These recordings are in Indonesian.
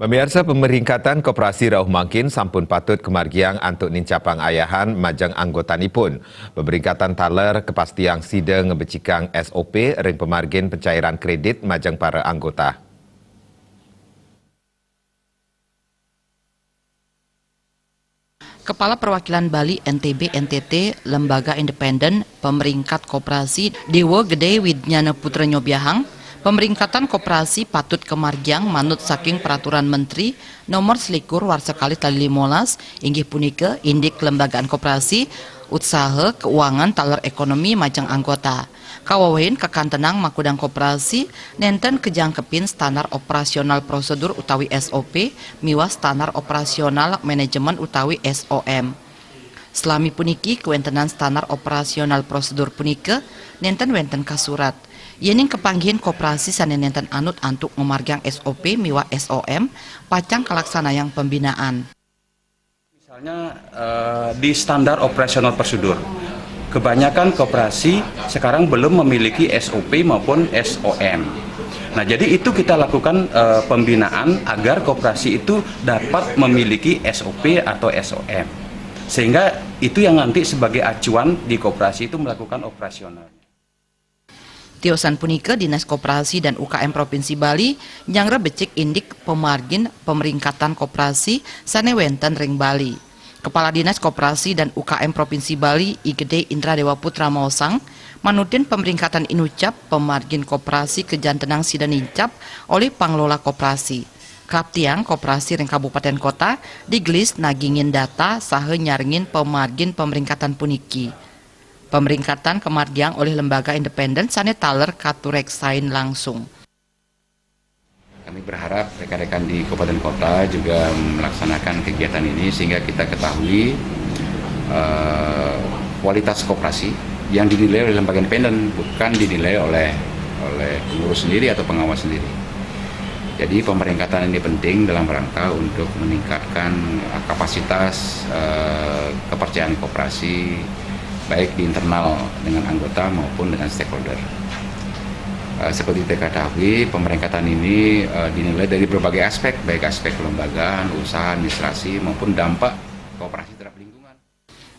Pemirsa, pemeringkatan Koperasi Rauh Mangkin sampun patut kemargiang antuk nincapang ayahan majang anggotanipun. Pemeringkatan taler kepastian sida ngebecikang SOP ring pemargin pencairan kredit majang para anggota. Kepala Perwakilan Bali NTB NTT Lembaga Independen Pemeringkat Koperasi Dewa Gede Widnyana Putra Nyobiahang, pemeringkatan koperasi patut kemargiang manut saking Peraturan Menteri Nomor 21 Warsekali Tali 15 inggih punika Indik Kelembagaan Koperasi Usaha Keuangan Taler Ekonomi Majang Anggota. Kawawahin kekantenang makudang koperasi nenten kejangkepin standar operasional prosedur utawi SOP miwa standar operasional manajemen utawi SOM. Selami puniki kewentenan standar operasional prosedur punika nenten wenten kasurat. Yening kepanggihan koperasi sanen nenten anut antuk memargiang SOP miwa SOM pacang kalaksanayang pembinaan. Misalnya di standar operasional prosedur, kebanyakan koperasi sekarang belum memiliki SOP maupun SOM. Nah, jadi itu kita lakukan pembinaan agar koperasi itu dapat memiliki SOP atau SOM. Sehingga itu yang nanti sebagai acuan di koperasi itu melakukan operasional. Tiosan punika Dinas Koperasi dan UKM Provinsi Bali nyangre becik indik pemargin pemeringkatan koperasi sane wenten ring Bali. Kepala Dinas Koperasi dan UKM Provinsi Bali IGD Indra Dewa Putra Maosang manutin pemeringkatan inucap pemargin koperasi kejantenang sida nincap oleh Panglola Koperasi. Kaptiang Koperasi ring Kabupaten Kota digelis nagingin data sahe nyaringin pemargin pemeringkatan puniki. Pemeringkatan kemargiang oleh lembaga independen sane taler katureksain langsung. Kami berharap rekan-rekan di Kabupaten Kota juga melaksanakan kegiatan ini sehingga kita ketahui kualitas koperasi yang dinilai oleh lembaga independen, bukan dinilai oleh pengurus sendiri atau pengawas sendiri. Jadi pemeringkatan ini penting dalam rangka untuk meningkatkan kapasitas kepercayaan koperasi baik di internal dengan anggota maupun dengan stakeholder. Seperti kita ketahui, pemeringkatan ini dinilai dari berbagai aspek, baik aspek kelembagaan, usaha, administrasi maupun dampak koperasi terhadap lingkungan.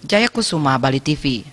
Jaya Kusuma, Bali TV.